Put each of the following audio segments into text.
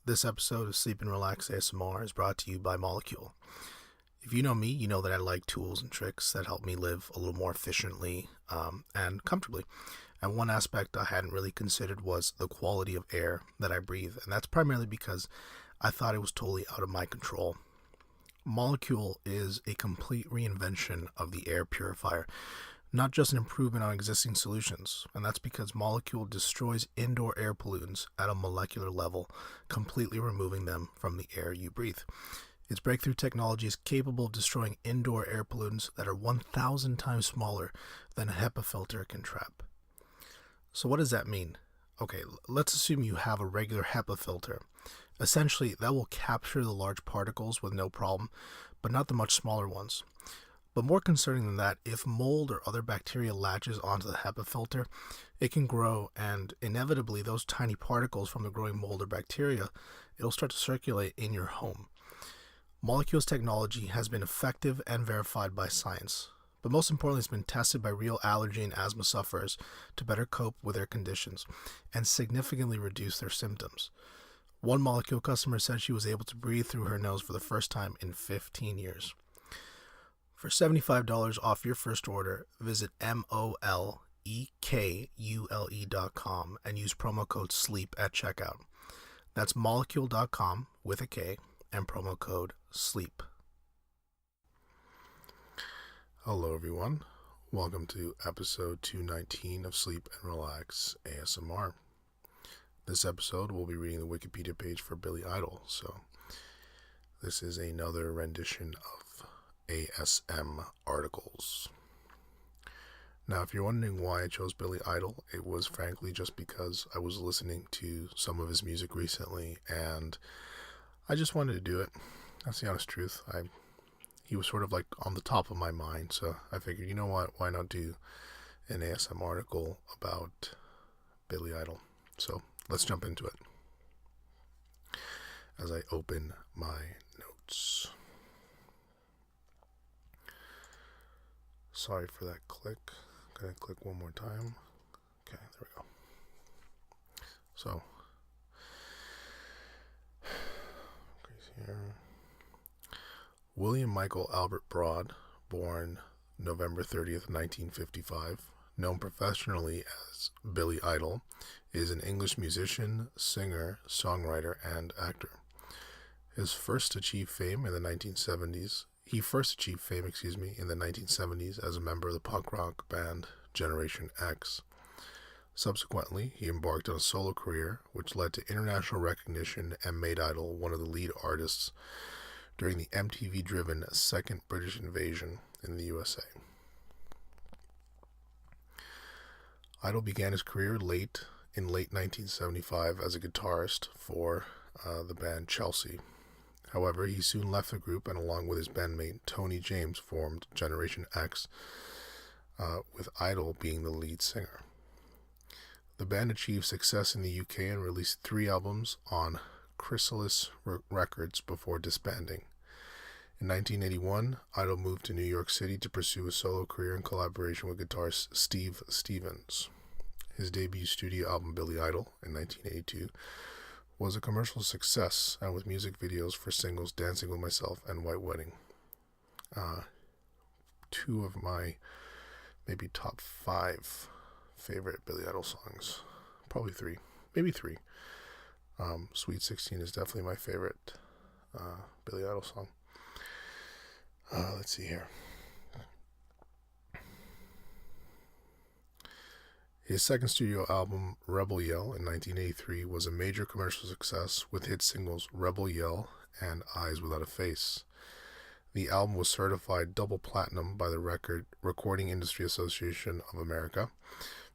This episode of Sleep and Relax ASMR is brought to you by Molecule. If you know me, you know that I like tools and tricks that help me live a little more efficiently and comfortably. And one aspect I hadn't really considered was the quality of air that I breathe, and that's primarily because I thought it was totally out of my control. Molecule is a complete reinvention of the air purifier, not just an improvement on existing solutions, and that's because Molecule destroys indoor air pollutants at a molecular level, completely removing them from the air you breathe. Its breakthrough technology is capable of destroying indoor air pollutants that are 1,000 times smaller than a HEPA filter can trap. So what does that mean? Okay, let's assume you have a regular HEPA filter. Essentially, that will capture the large particles with no problem, but not the much smaller ones. But more concerning than that, if mold or other bacteria latches onto the HEPA filter, it can grow, and inevitably those tiny particles from the growing mold or bacteria, it'll start to circulate in your home. Molecule's technology has been effective and verified by science, but most importantly, it's been tested by real allergy and asthma sufferers to better cope with their conditions and significantly reduce their symptoms. One Molecule customer said she was able to breathe through her nose for the first time in 15 years. For $75 off your first order, visit molekulE.com and use promo code SLEEP at checkout. That's molecule.com with a K and promo code SLEEP. Hello everyone, welcome to episode 219 of Sleep and Relax ASMR. This episode we'll be reading the Wikipedia page for Billy Idol, so this is another rendition of ASM aRticles. Now, if you're wondering why I chose Billy Idol, it was frankly just because I was listening to some of his music recently and I just wanted to do it. That's the honest truth. He was sort of like on the top of my mind, so I figured, you know what, why not do an ASM article about Billy Idol? So let's jump into it as I open my notes. Sorry for that click. I'm going to click one more time. Okay, there we go. So, here. William Michael Albert Broad, born November 30th, 1955, known professionally as Billy Idol, is an English musician, singer, songwriter, and actor. He first achieved fame in the 1970s as a member of the punk rock band Generation X. Subsequently, he embarked on a solo career, which led to international recognition and made Idol one of the lead artists during the MTV-driven Second British Invasion in the USA. Idol began his career late 1975 as a guitarist for the band Chelsea. However, he soon left the group and along with his bandmate Tony James formed Generation X, with Idol being the lead singer. The band achieved success in the UK and released 3 albums on Chrysalis Records before disbanding. In 1981, Idol moved to New York City to pursue a solo career in collaboration with guitarist Steve Stevens. His debut studio album, Billy Idol, in 1982, was a commercial success, and with music videos for singles Dancing With Myself and White Wedding. 2 of my maybe top 5 favorite Billy Idol songs. Probably 3. Maybe 3. Sweet 16 is definitely my favorite Billy Idol song. Let's see here. His second studio album, Rebel Yell, in 1983, was a major commercial success with hit singles Rebel Yell and Eyes Without a Face. The album was certified double platinum by the Recording Industry Association of America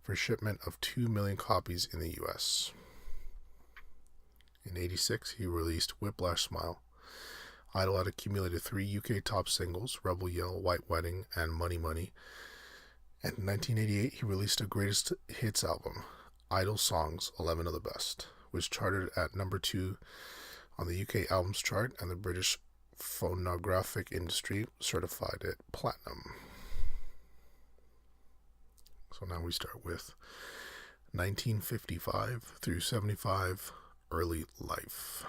for shipment of 2 million copies in the U.S. In 1986, he released Whiplash Smile. Idol had accumulated 3 UK top singles, Rebel Yell, White Wedding, and Money Money. And in 1988, he released a greatest hits album, Idol Songs, 11 of the Best, which charted at number 2 on the UK Albums Chart, and the British Phonographic Industry certified it platinum. So now we start with 1955 through 75, early life.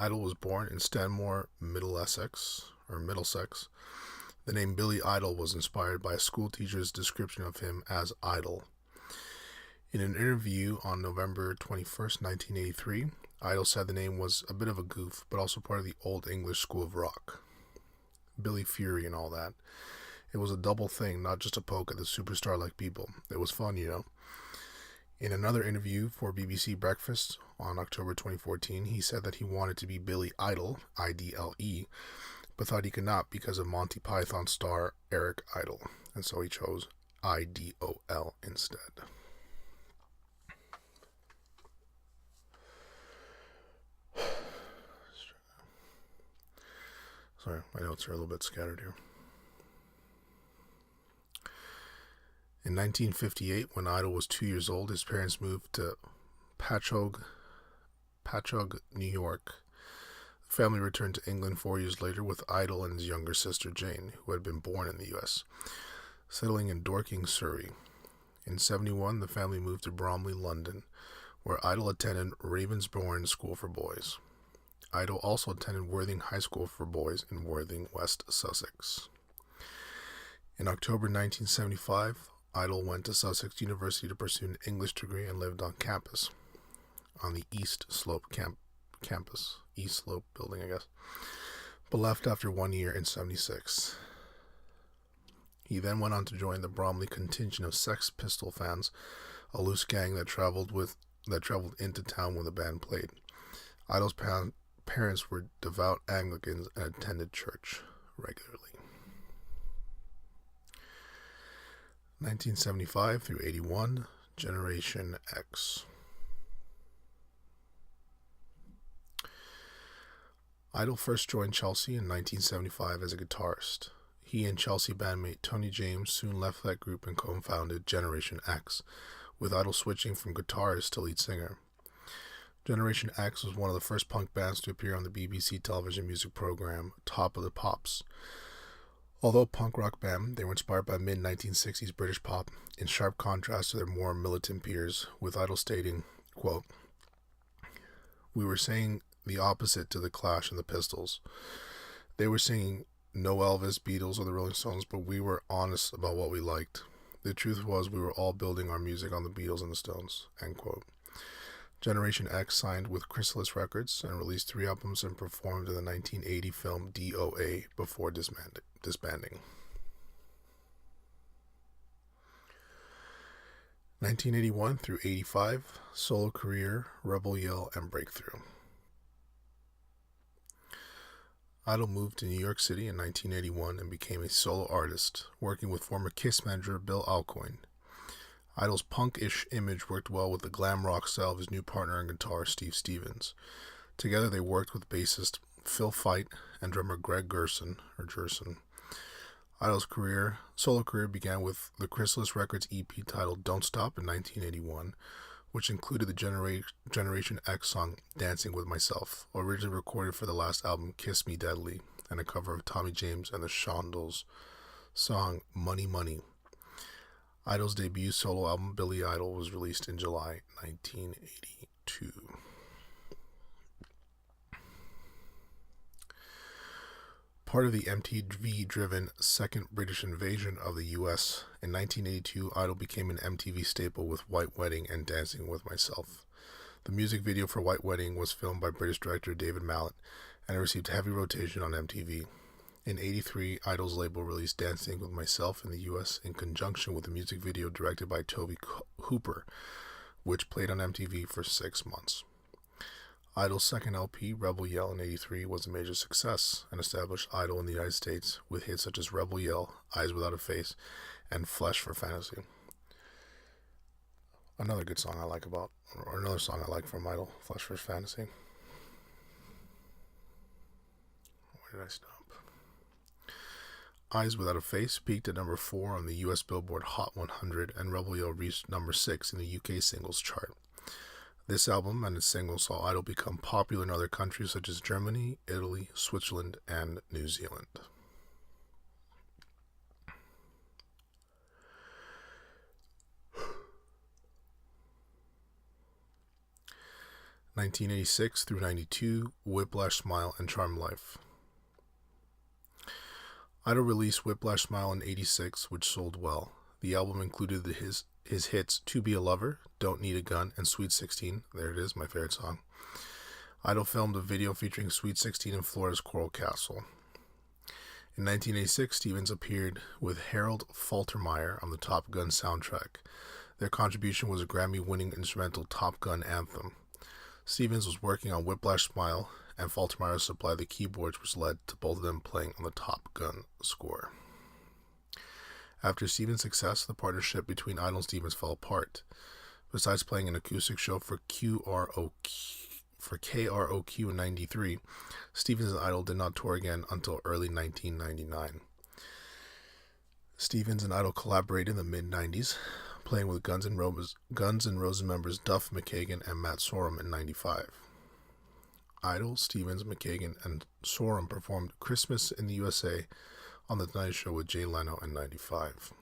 Idol was born in Stanmore, Middlesex. The name Billy Idol was inspired by a schoolteacher's description of him as idle. In an interview on November 21st, 1983, Idol said the name was a bit of a goof, but also part of the Old English school of rock. Billy Fury and all that. It was a double thing, not just a poke at the superstar-like people. It was fun, you know. In another interview for BBC Breakfast on October 2014, he said that he wanted to be Billy Idol, I-D-L-E, but thought he could not because of Monty Python star Eric Idle, and so he chose I-D-O-L instead. Sorry, my notes are a little bit scattered here. In 1958, when Idol was 2 years old, his parents moved to Patchogue, New York. The family returned to England 4 years later with Idol and his younger sister Jane, who had been born in the U.S., settling in Dorking, Surrey. In 1971, the family moved to Bromley, London, where Idol attended Ravensbourne School for Boys. Idol also attended Worthing High School for Boys in Worthing, West Sussex. In October 1975, Idol went to Sussex University to pursue an English degree and lived on campus, on the East Slope campus, East Slope building, I guess, but left after 1 year in 1976. He then went on to join the Bromley contingent of Sex Pistol fans, a loose gang that traveled into town when the band played. Idol's parents were devout Anglicans and attended church regularly. 1975 through 81, Generation X. Idol first joined Chelsea in 1975 as a guitarist. He and Chelsea bandmate Tony James soon left that group and co-founded Generation X, with Idol switching from guitarist to lead singer. Generation X was one of the first punk bands to appear on the BBC television music program Top of the Pops. Although a punk rock band, they were inspired by mid-1960s British pop, in sharp contrast to their more militant peers, with Idol stating, quote, "We were saying the opposite to the Clash and the Pistols. They were singing no Elvis, Beatles, or the Rolling Stones, but we were honest about what we liked. The truth was we were all building our music on the Beatles and the Stones," end quote. Generation X signed with Chrysalis Records and released 3 albums and performed in the 1980 film DOA before disbanding. 1981 through 85, solo career, Rebel Yell, and Breakthrough. Idol moved to New York City in 1981 and became a solo artist, working with former Kiss manager Bill Alcoin. Idol's punk-ish image worked well with the glam rock style of his new partner on guitar, Steve Stevens. Together they worked with bassist Phil Feit and drummer Greg Gerson. Idol's solo career began with the Chrysalis Records EP titled Don't Stop in 1981, which included the Generation X song Dancing With Myself, originally recorded for the last album Kiss Me Deadly, and a cover of Tommy James and the Shondells song Money Money. Idol's debut solo album, Billy Idol, was released in July 1982. Part of the MTV-driven second British invasion of the U.S., in 1982, Idol became an MTV staple with White Wedding and Dancing With Myself. The music video for White Wedding was filmed by British director David Mallet, and it received heavy rotation on MTV. In 1983, Idol's label released Dancing With Myself in the U.S. in conjunction with a music video directed by Toby Hooper, which played on MTV for 6 months. Idol's second LP, Rebel Yell, in 1983, was a major success and established Idol in the United States with hits such as Rebel Yell, Eyes Without a Face, and Flesh for Fantasy. Another song I like from Idol, Flesh for Fantasy. Where did I stop? Eyes Without a Face peaked at number 4 on the US Billboard Hot 100, and Rebel Yell reached number 6 in the UK singles chart. This album and its singles saw Idol become popular in other countries such as Germany, Italy, Switzerland, and New Zealand. 1986 through 92, Whiplash Smile and Charmed Life. Idol released Whiplash Smile in 86, which sold well. The album included his hits To Be a Lover, Don't Need a Gun, and Sweet 16. There it is, my favorite song. Idol filmed a video featuring Sweet 16 in Florida's Coral Castle. In 1986, Stevens appeared with Harold Faltermeyer on the Top Gun soundtrack. Their contribution was a Grammy-winning instrumental Top Gun anthem. Stevens was working on Whiplash Smile, and Faltermeyer supplied the keyboards, which led to both of them playing on the Top Gun score. After Stevens' success, the partnership between Idol and Stevens fell apart. Besides playing an acoustic show for KROQ in 93, Stevens and Idol did not tour again until early 1999. Stevens and Idol collaborated in the mid-90s, playing with Guns N' Roses members Duff McKagan and Matt Sorum in 95. Idol, Stevens, McKagan, and Sorum performed Christmas in the USA on The Tonight Show with Jay Leno in 95.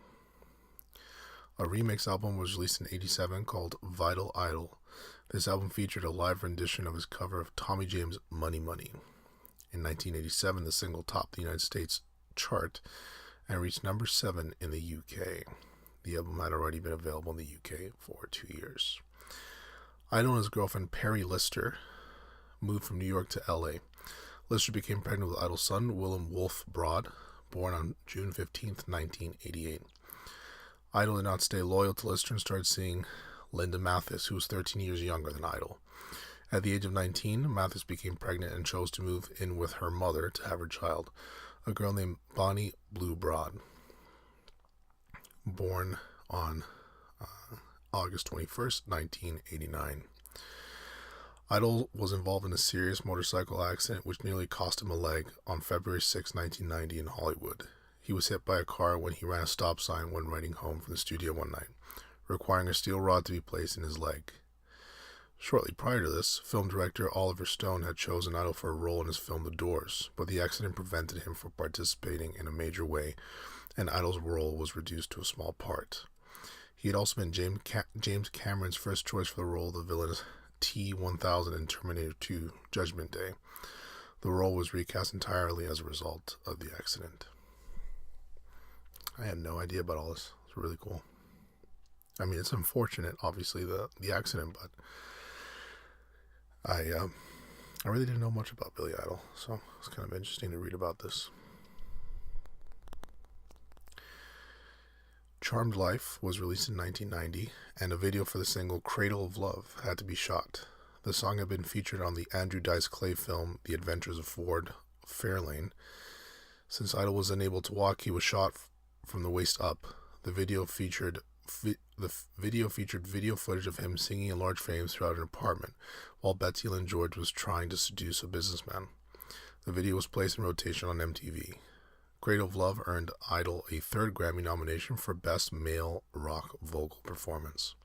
A remix album was released in 87 called Vital Idol. This album featured a live rendition of his cover of Tommy James' Money Money. In 1987, the single topped the United States chart and reached number 7 in the UK. The album had already been available in the UK for 2 years. Idol and his girlfriend Perry Lister moved from New York to LA. Lister became pregnant with Idol's son, Willem Wolf Broad, born on June 15, 1988. Idol did not stay loyal to Lister and started seeing Linda Mathis, who was 13 years younger than Idol. At the age of 19, Mathis became pregnant and chose to move in with her mother to have her child, a girl named Bonnie Blue Broad, born on August 21st, 1989. Idol was involved in a serious motorcycle accident which nearly cost him a leg on February 6, 1990 in Hollywood. He was hit by a car when he ran a stop sign when riding home from the studio one night, requiring a steel rod to be placed in his leg. Shortly prior to this, film director Oliver Stone had chosen Idol for a role in his film The Doors, but the accident prevented him from participating in a major way, and Idol's role was reduced to a small part. He had also been James Cameron's first choice for the role of the villain T-1000 in Terminator 2 Judgment Day. The role was recast entirely as a result of the accident. I had no idea about all this. It's really cool. I mean, it's unfortunate, obviously, the accident, but I really didn't know much about Billy Idol, so it's kind of interesting to read about this. Charmed Life was released in 1990, and a video for the single Cradle of Love had to be shot. The song had been featured on the Andrew Dice Clay film The Adventures of Ford Fairlane. Since Idol was unable to walk, he was shot from the waist up. The video featured video footage of him singing in large frames throughout an apartment, while Betsy Lynn George was trying to seduce a businessman. The video was placed in rotation on MTV. Cradle of Love earned Idol a third Grammy nomination for Best Male Rock Vocal Performance.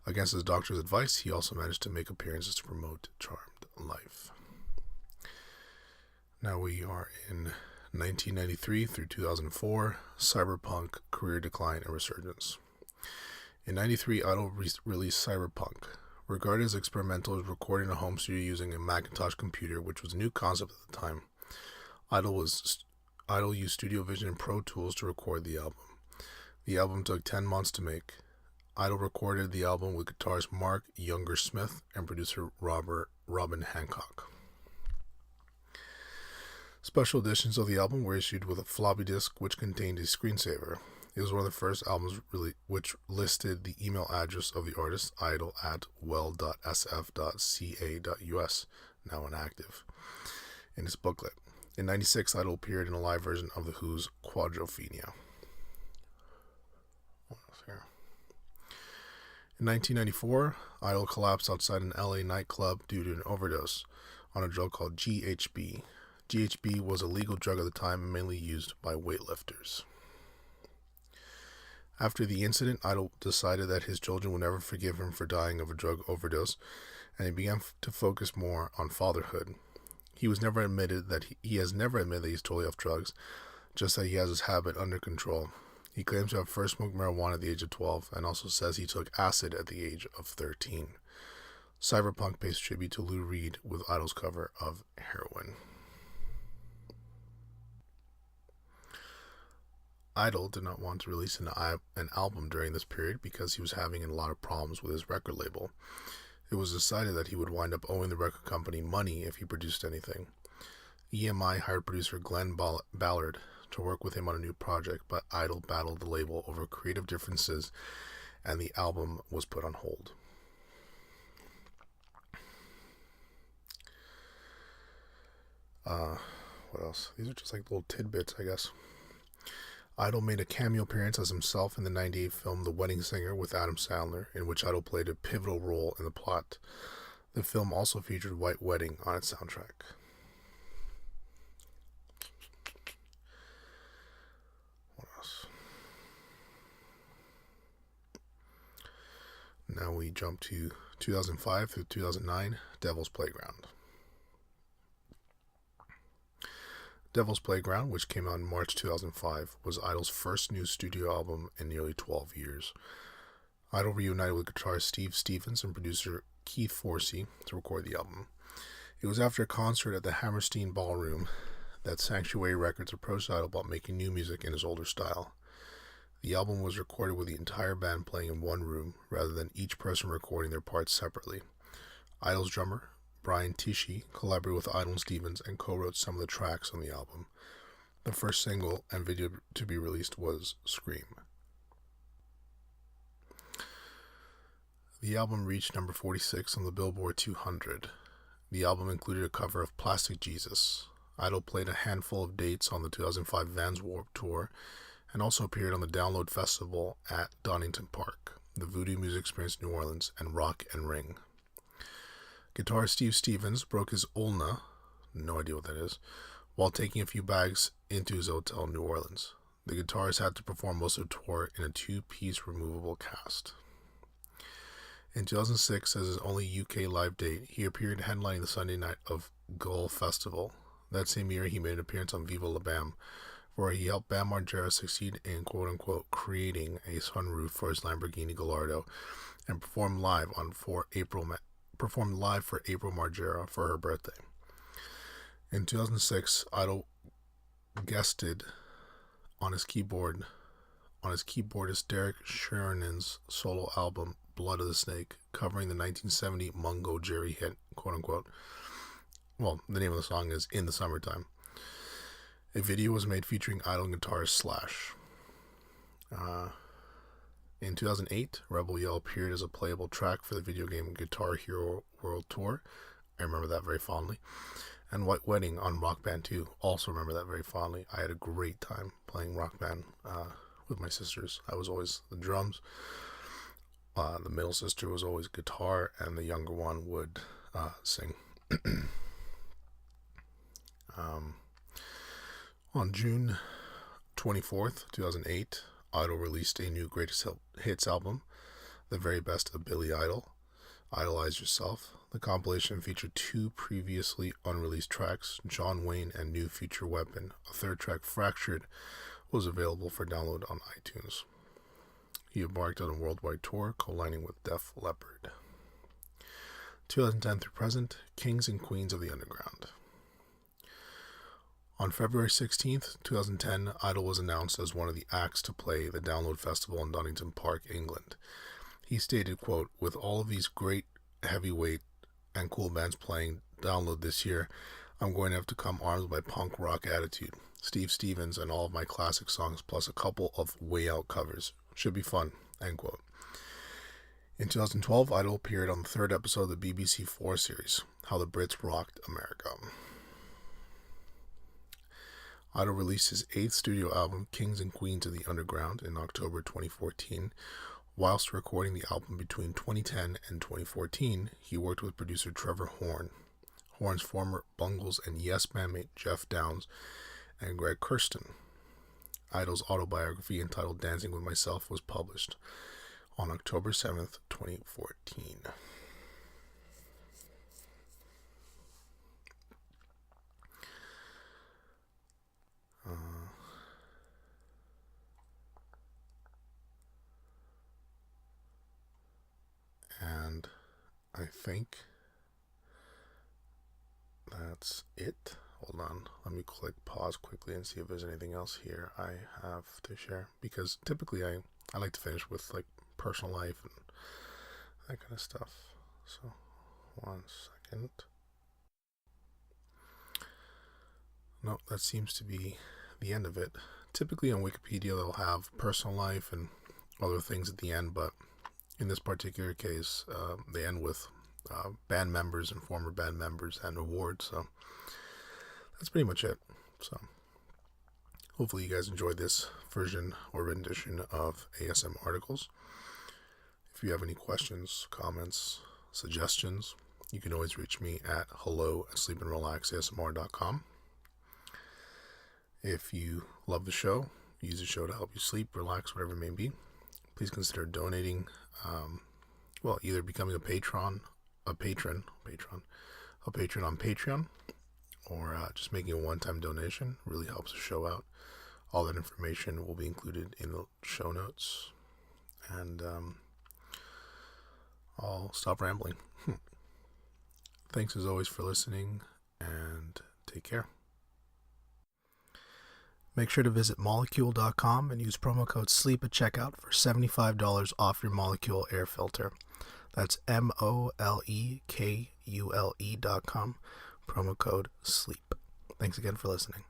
Against his doctor's advice, he also managed to make appearances to promote Charmed Life. Now we are in 1993 through 2004, Cyberpunk, Career Decline and Resurgence. In 93, Idol released Cyberpunk. Regarded as experimental, it was recorded in a home studio using a Macintosh computer, which was a new concept at the time. Idol used Studio Vision and Pro Tools to record the album. The album took 10 months to make. Idol recorded the album with guitarist Mark Younger Smith and producer Robin Hancock. Special editions of the album were issued with a floppy disk which contained a screensaver. It was one of the first albums which listed the email address of the artist, idol at well.sf.ca.us, now inactive, in its booklet. In 96, Idol appeared in a live version of The Who's Quadrophenia. What else here? In 1994, Idol collapsed outside an LA nightclub due to an overdose on a drug called GHB. GHB was a legal drug at the time and mainly used by weightlifters. After the incident, Idol decided that his children would never forgive him for dying of a drug overdose, and he began to focus more on fatherhood. He has never admitted that he's totally off drugs, just that he has his habit under control. He claims to have first smoked marijuana at the age of 12, and also says he took acid at the age of 13. cyberpunk-based tribute to Lou Reed with Idol's cover of Heroin. Idol did not want to release an album during this period because he was having a lot of problems with his record label. It was decided that he would wind up owing the record company money if he produced anything. EMI hired producer Glenn Ballard to work with him on a new project, but Idol battled the label over creative differences and the album was put on hold. What else? These are just like little tidbits, I guess. Idol made a cameo appearance as himself in the 1998 film The Wedding Singer with Adam Sandler, in which Idol played a pivotal role in the plot. The film also featured White Wedding on its soundtrack. What else? Now we jump to 2005 through 2009, Devil's Playground. Devil's Playground, which came out in March 2005, was Idol's first new studio album in nearly 12 years. Idol reunited with guitarist Steve Stevens and producer Keith Forsey to record the album. It was after a concert at the Hammerstein Ballroom that Sanctuary Records approached Idol about making new music in his older style. The album was recorded with the entire band playing in one room, rather than each person recording their parts separately. Idol's drummer, Brian Tichy, collaborated with Idol and Stevens and co-wrote some of the tracks on the album. The first single and video to be released was Scream. The album reached number 46 on the Billboard 200. The album included a cover of Plastic Jesus. Idol played a handful of dates on the 2005 Vans Warped Tour and also appeared on the Download Festival at Donington Park, the Voodoo Music Experience New Orleans, and Rock and Ring. Guitarist Steve Stevens broke his ulna, no idea what that is, while taking a few bags into his hotel in New Orleans. The guitarist had to perform most of the tour in a two-piece removable cast. In 2006, as his only UK live date, he appeared headlining the Sunday night of Gull Festival. That same year, he made an appearance on Viva La Bam, where he helped Bam Margera succeed in quote-unquote creating a sunroof for his Lamborghini Gallardo and performed live for April Margera for her birthday. In 2006, Idol guested on his keyboardist Derek Sheronin's solo album Blood of the Snake, covering the 1970 Mungo Jerry hit, quote unquote. Well, the name of the song is In the Summertime. A video was made featuring Idol guitarist Slash. In 2008, Rebel Yell appeared as a playable track for the video game Guitar Hero World Tour. I remember that very fondly. And White Wedding on Rock Band 2. Also remember that very fondly. I had a great time playing Rock Band with my sisters. I was always the drums. The middle sister was always guitar, and the younger one would sing. On June 24th, 2008, Idol released a new Greatest Hits album, The Very Best of Billy Idol, Idolize Yourself. The compilation featured two previously unreleased tracks, John Wayne and New Future Weapon. A third track, Fractured, was available for download on iTunes. He embarked on a worldwide tour, co-lining with Def Leppard. 2010 through present, Kings and Queens of the Underground. On February 16th, 2010, Idol was announced as one of the acts to play the Download Festival in Donington Park, England. He stated, quote, "With all of these great heavyweight and cool bands playing Download this year, I'm going to have to come armed with my punk rock attitude. Steve Stevens and all of my classic songs, plus a couple of way out covers. Should be fun," end quote. In 2012, Idol appeared on the third episode of the BBC 4 series, How the Brits Rocked America. Idol released his 8th studio album, Kings and Queens of the Underground, in October 2014. Whilst recording the album between 2010 and 2014, he worked with producer Trevor Horn, Horn's former Bungles and Yes bandmate Jeff Downs, and Greg Kurstin. Idol's autobiography entitled Dancing With Myself was published on October 7th, 2014. And I think that's it. Hold on, let me click pause quickly and see if there's anything else here I have to share, because typically I like to finish with like personal life and that kind of stuff. So 1 second. No, that seems to be the end of it. Typically on Wikipedia they'll have personal life and other things at the end, but in this particular case they end with band members and former band members and awards. So that's pretty much it. So hopefully you guys enjoyed this version or rendition of ASM articles. If you have any questions, comments, suggestions, you can always reach me at hello@sleepandrelaxasmr.com. If you love the show, use the show to help you sleep, relax, whatever it may be, please consider donating. Either becoming a patron on Patreon, or just making a one-time donation. Really helps the show out. All that information will be included in the show notes. And I'll stop rambling. Thanks as always for listening, and take care. Make sure to visit molecule.com and use promo code SLEEP at checkout for $75 off your Molecule air filter. That's MOLEKULE.com, promo code SLEEP. Thanks again for listening.